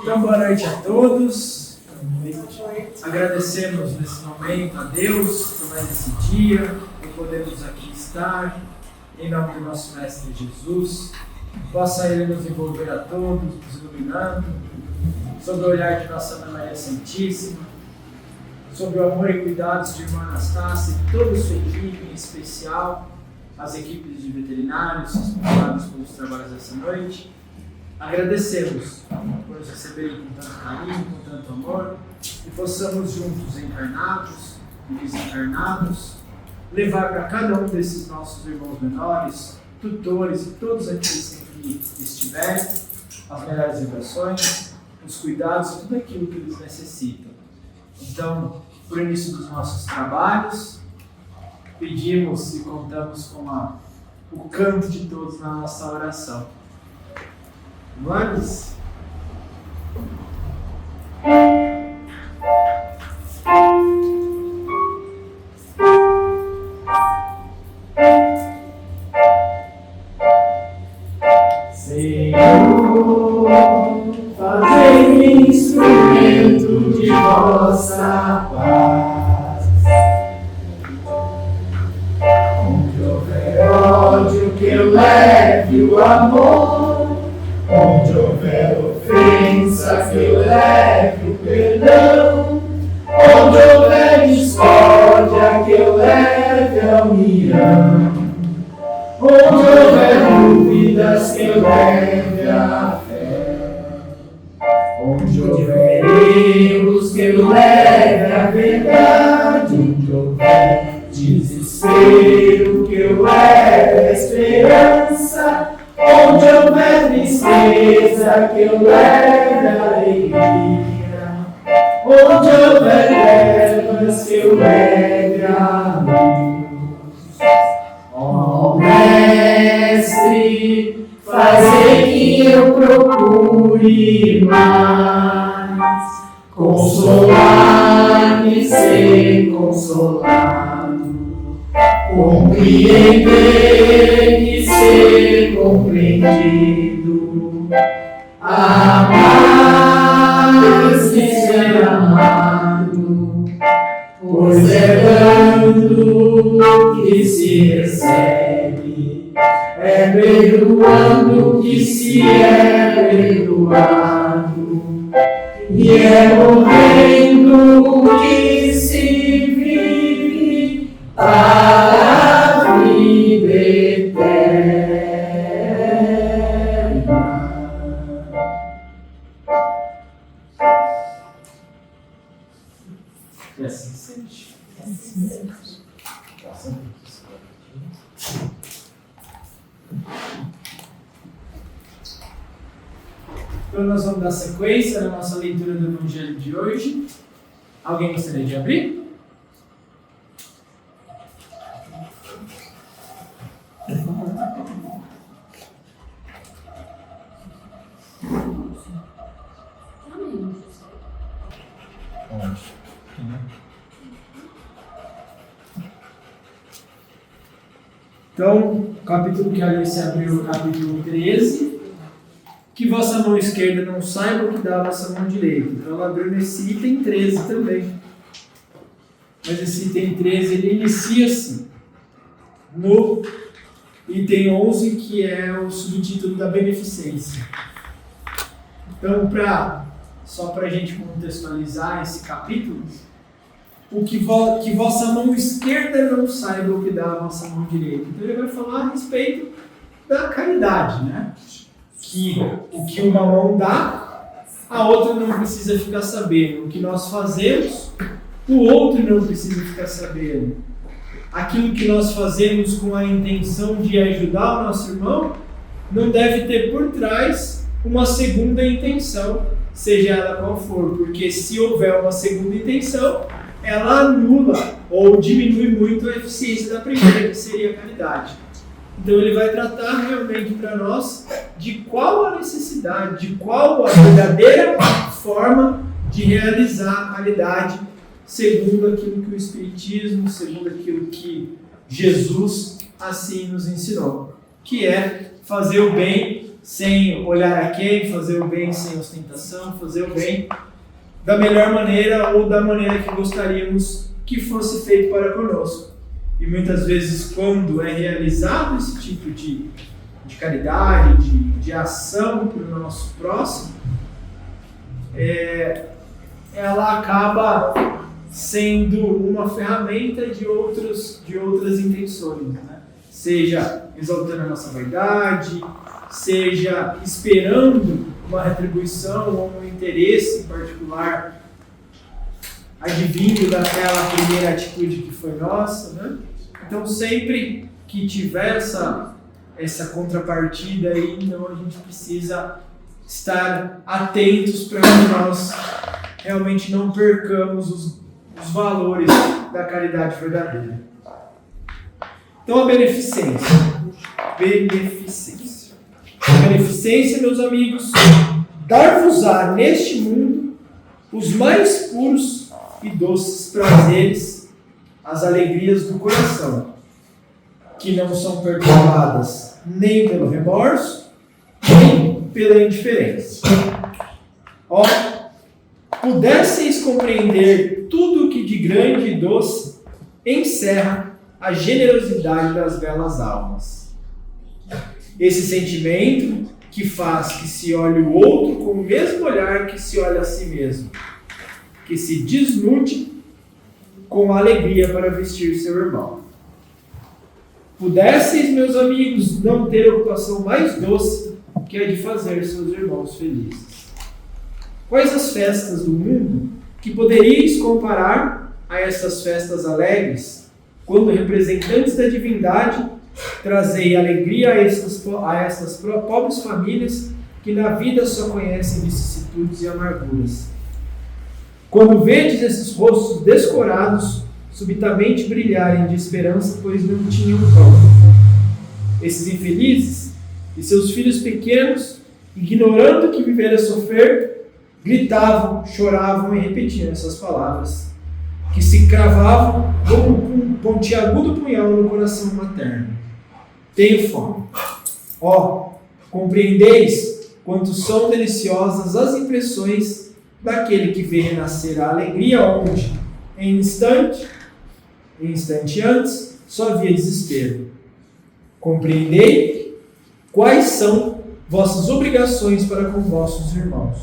Então, boa noite a todos. Agradecemos nesse momento a Deus por mais esse dia, por podermos aqui estar, em nome do nosso Mestre Jesus. Possa Ele nos envolver a todos, nos iluminando, sob o olhar de nossa Mãe Maria Santíssima, sob o amor e cuidados de irmã Anastácia e toda a sua equipe, em especial as equipes de veterinários responsáveis pelos trabalhos dessa noite. Agradecemos por nos receberem com tanto carinho, com tanto amor, e possamos juntos, encarnados e desencarnados, levar para cada um desses nossos irmãos menores, tutores e todos aqueles que estiverem, as melhores vibrações, os cuidados e tudo aquilo que eles necessitam. Então, por início dos nossos trabalhos, pedimos e contamos com o canto de todos na nossa oração. Vamos? Senhor, fazei-me instrumento de vossa paz. Onde houver ódio, que eu leve o amor. Onde houver ofensa, que eu leve o perdão. Onde houver discórdia, que eu leve a união. Onde houver dúvidas, que eu leve a fé. Onde houver erros, que eu leve a verdade. Onde houver desespero, que eu leve a esperança. Onde houver tristeza, que eu leve a alegria. Onde houver trevas, que eu leve a luz. Ó Mestre, fazei que eu procure mais consolar-me, ser consolado, compreender e ser compreendido, amar e ser amado, pois é dando que se recebe, é perdoando que se é perdoado, e é morrendo que se vive para a vida eterna. E assim seja. Então nós vamos dar sequência na nossa leitura do Evangelho de hoje. Alguém gostaria de abrir? Então, o capítulo que a Alice abriu, o capítulo 13, que vossa mão esquerda não saiba o que dá a vossa mão direita. Então, ela abriu nesse item 13 também. Mas esse item 13, ele inicia-se no item 11, que é o subtítulo da beneficência. Então, só para a gente contextualizar esse capítulo, que vossa mão esquerda não saiba o que dá a vossa mão direita. Então ele vai falar a respeito da caridade, né? Que o que uma mão dá, a outra não precisa ficar sabendo. O que nós fazemos, o outro não precisa ficar sabendo. Aquilo que nós fazemos com a intenção de ajudar o nosso irmão, não deve ter por trás uma segunda intenção, seja ela qual for. Porque se houver uma segunda intenção, ela anula ou diminui muito a eficiência da primeira, que seria a caridade. Então ele vai tratar realmente para nós de qual a necessidade, de qual a verdadeira forma de realizar a caridade, segundo aquilo que o Espiritismo, segundo aquilo que Jesus assim nos ensinou, que é fazer o bem sem olhar a quem, fazer o bem sem ostentação, fazer o bem da melhor maneira ou da maneira que gostaríamos que fosse feito para conosco. E muitas vezes, quando é realizado esse tipo de caridade, de ação para o nosso próximo, ela acaba sendo uma ferramenta de outras intenções, né? Seja exaltando a nossa vaidade, seja esperando uma retribuição ou um interesse particular advindo daquela primeira atitude que foi nossa, né? Então, sempre que tiver essa contrapartida aí, então a gente precisa estar atentos para que nós realmente não percamos os valores da caridade verdadeira. Então, a beneficência. A beneficência, meus amigos, dar-vos-á neste mundo os mais puros e doces prazeres, as alegrias do coração, que não são perturbadas nem pelo remorso, nem pela indiferença. Ó, pudesseis compreender tudo o que de grande e doce encerra a generosidade das belas almas. Esse sentimento que faz que se olhe o outro com o mesmo olhar que se olha a si mesmo, que se desnude com alegria para vestir seu irmão. Pudesseis, meus amigos, não ter ocupação mais doce que a de fazer seus irmãos felizes. Quais as festas do mundo que poderíeis comparar a essas festas alegres, quando representantes da divindade trazei alegria a estas pobres famílias que na vida só conhecem vicissitudes e amarguras? Quando vedes esses rostos descorados subitamente brilharem de esperança, pois não tinham pão. Esses infelizes e seus filhos pequenos, ignorando que viver é sofrer, gritavam, choravam e repetiam essas palavras, que se cravavam como um pontiagudo punhal no coração materno. Tenho fome. Ó, compreendeis quanto são deliciosas as impressões daquele que vê renascer a alegria onde, em instante antes, só havia desespero. Compreendei quais são vossas obrigações para com vossos irmãos.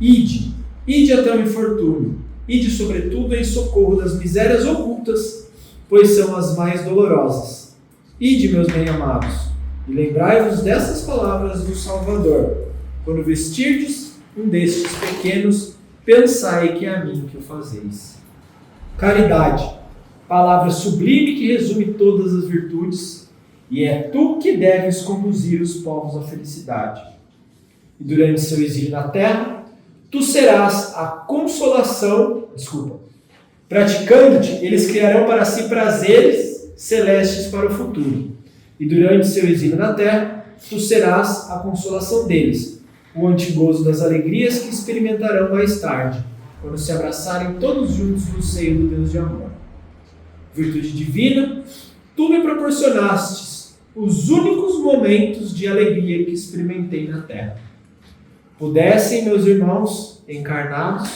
Ide até o infortúnio, ide sobretudo em socorro das misérias ocultas, pois são as mais dolorosas. Ide, meus bem-amados, e lembrai-vos dessas palavras do Salvador. Quando vestirdes um destes pequenos, pensai que é a mim que o fazeis. Caridade, palavra sublime que resume todas as virtudes, e é tu que deves conduzir os povos à felicidade. E durante seu exílio na terra, tu serás a consolação, praticando-te, eles criarão para si prazeres celestes para o futuro. E durante seu exílio na terra, tu serás a consolação deles, o antigozo das alegrias que experimentarão mais tarde, quando se abraçarem todos juntos no seio do Deus de amor. Virtude divina, tu me proporcionastes os únicos momentos de alegria que experimentei na terra. Pudessem, meus irmãos encarnados,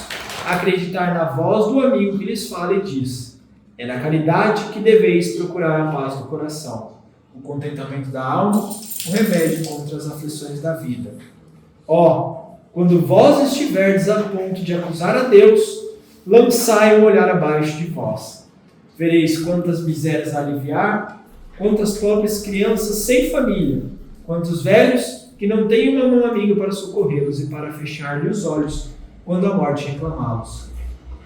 acreditar na voz do amigo que lhes fala e diz: é na caridade que deveis procurar a paz do coração, o contentamento da alma, o remédio contra as aflições da vida. Ó, quando vós estiverdes a ponto de acusar a Deus, lançai um olhar abaixo de vós. Vereis quantas misérias a aliviar, quantas pobres crianças sem família, quantos velhos que não têm uma mão amiga para socorrê-los e para fechar-lhe os olhos quando a morte reclamá-los.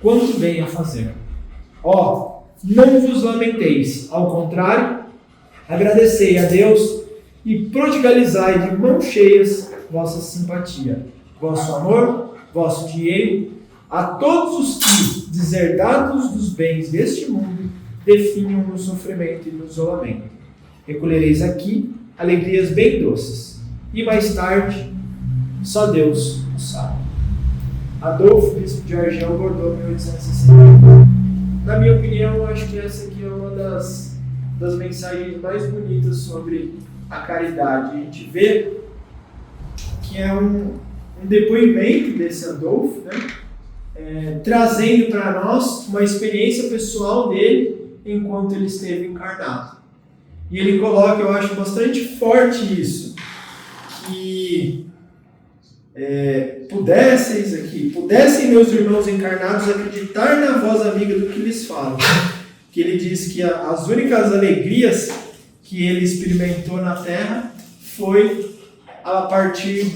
Quanto bem a fazer! Ó, não vos lamenteis, ao contrário, agradecei a Deus e prodigalizai de mãos cheias vossa simpatia, vosso amor, vosso dinheiro, a todos os que, deserdados dos bens deste mundo, definham no sofrimento e no isolamento. Recolhereis aqui alegrias bem doces, e mais tarde, só Deus o sabe. Adolfo, bispo de Argel, Bordeaux, 1860. Na minha opinião, eu acho que essa aqui é uma das mensagens mais bonitas sobre a caridade. A gente vê que é um depoimento desse Adolfo, né? Trazendo para nós uma experiência pessoal dele enquanto ele esteve encarnado. E ele coloca, eu acho bastante forte isso, que pudessem meus irmãos encarnados acreditar na voz amiga do que lhes falo. Que ele diz que as únicas alegrias que ele experimentou na Terra foi a partir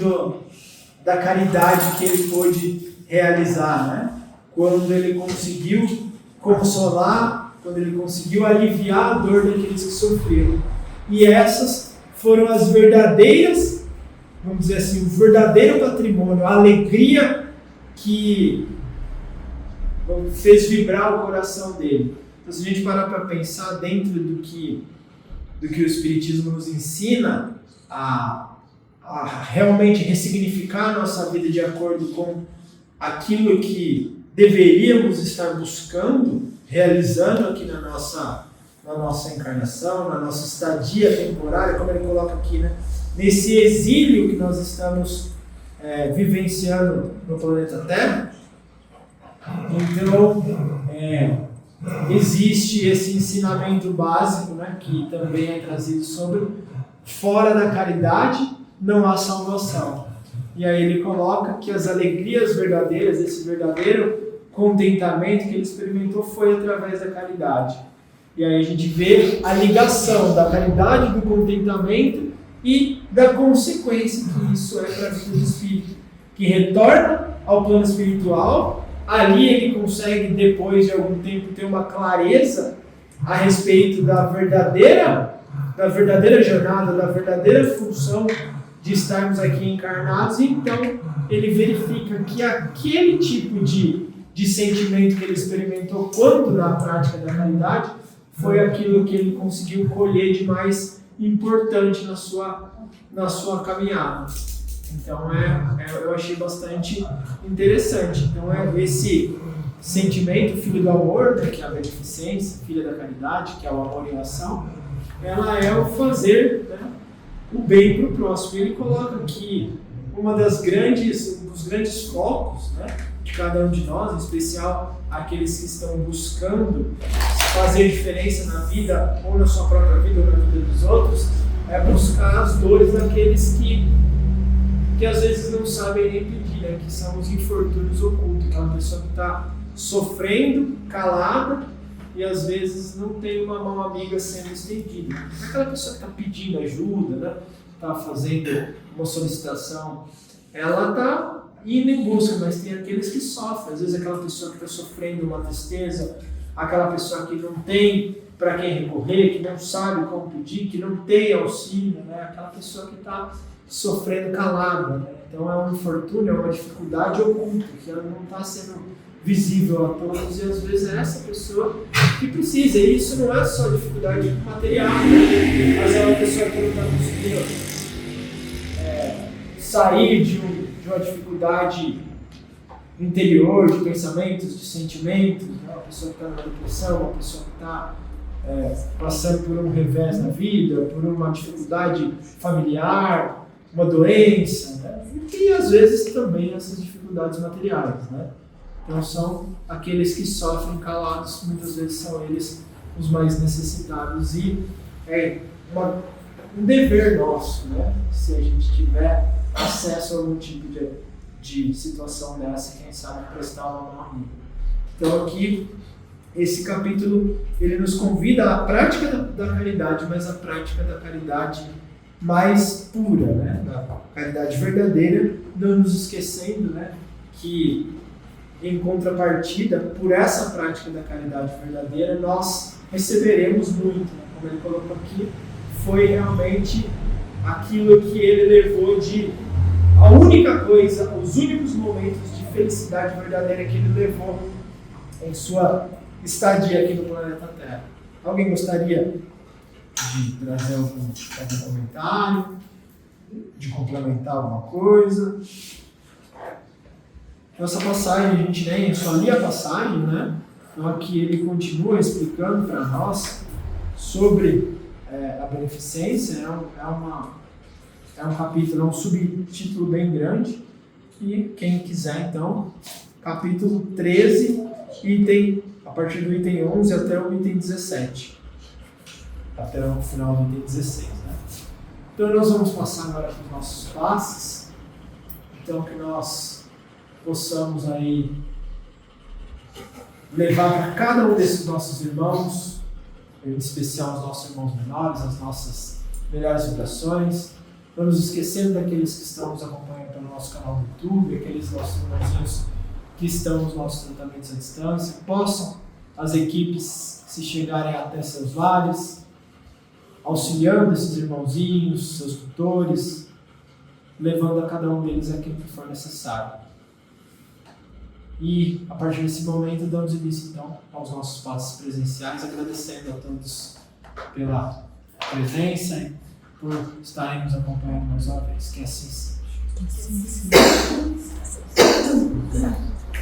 da caridade que ele pôde realizar, né? Quando ele conseguiu consolar, quando ele conseguiu aliviar a dor daqueles que sofreram. E essas foram as verdadeiras, vamos dizer assim, o verdadeiro patrimônio, a alegria que fez vibrar o coração dele. Então, se a gente parar para pensar dentro do que o Espiritismo nos ensina a realmente ressignificar a nossa vida de acordo com aquilo que deveríamos estar buscando, realizando aqui na nossa encarnação, na nossa estadia temporária, como ele coloca aqui, né? Nesse exílio que nós estamos vivenciando no planeta Terra. Então, existe esse ensinamento básico, né, que também é trazido sobre fora da caridade não há salvação. E aí ele coloca que as alegrias verdadeiras, esse verdadeiro contentamento que ele experimentou foi através da caridade. E aí a gente vê a ligação da caridade, do contentamento e da consequência que isso é para a vida do espírito, que retorna ao plano espiritual. Ali ele consegue, depois de algum tempo, ter uma clareza a respeito da verdadeira jornada, da verdadeira função de estarmos aqui encarnados. Então ele verifica que aquele tipo de sentimento que ele experimentou quando na prática da caridade foi aquilo que ele conseguiu colher de mais importante na sua caminhada. Então eu achei bastante interessante. Então esse sentimento, filho do amor, né, que é a beneficência, filha da caridade, que é o amor em ação, ela é o fazer, né, o bem para o próximo. Ele coloca aqui um dos grandes focos, né, de cada um de nós, em especial aqueles que estão buscando fazer diferença na vida, ou na sua própria vida, ou na vida dos outros, é buscar as dores daqueles que às vezes não sabem nem pedir, né? Que são os infortúnios ocultos, aquela pessoa que está sofrendo, calada, e às vezes não tem uma mão amiga sendo estendida. Aquela pessoa que está pedindo ajuda, né? Está fazendo uma solicitação, ela está indo em busca, mas tem aqueles que sofrem. Às vezes aquela pessoa que está sofrendo uma tristeza, aquela pessoa que não tem para quem recorrer, que não sabe como pedir, que não tem auxílio, né? Aquela pessoa que está sofrendo calada, né? Então é um infortúnio, é uma dificuldade oculta, que ela não está sendo visível a todos, e às vezes é essa pessoa que precisa. E isso não é só dificuldade material, né? Mas é uma pessoa que não está conseguindo sair de uma dificuldade interior, de pensamentos, de sentimentos, né? Uma pessoa que está na depressão, uma pessoa que está passando por um revés na vida, por uma dificuldade familiar, uma doença, né? E às vezes também essas dificuldades materiais, né? Então são aqueles que sofrem calados, muitas vezes são eles os mais necessitados, e é um dever nosso, né? Se a gente tiver acesso a algum tipo de situação dessa, quem sabe prestar uma mão amiga. Então aqui, esse capítulo, ele nos convida à prática da caridade, mas a prática da caridade mais pura, né? Da caridade verdadeira, não nos esquecendo, né, que em contrapartida, por essa prática da caridade verdadeira, nós receberemos muito, né? Como ele colocou aqui, foi realmente aquilo que ele levou a única coisa, os únicos momentos de felicidade verdadeira que ele levou em sua estadia aqui no planeta Terra. Alguém gostaria de trazer algum comentário, de complementar alguma coisa? Essa passagem, a gente só lia a passagem, né? Então aqui ele continua explicando para nós sobre a beneficência. É um capítulo, é um subtítulo bem grande. E quem quiser, então, capítulo 13, a partir do item 11 até o item 17. Até o final do item 16. Né? Então, nós vamos passar agora para os nossos passes. Então, que nós possamos aí levar para cada um desses nossos irmãos, em especial os nossos irmãos menores, as nossas melhores vibrações. Não nos esquecendo daqueles que estão nos acompanhando pelo nosso canal do YouTube, aqueles nossos irmãozinhos que estão nos nossos tratamentos à distância, possam as equipes se chegarem até seus lares, auxiliando esses irmãozinhos, seus tutores, levando a cada um deles aquilo que for necessário. E, a partir desse momento, damos início, então, aos nossos passos presenciais, agradecendo a todos pela presença e por estarem nos acompanhando mais uma vez. Que assim seja.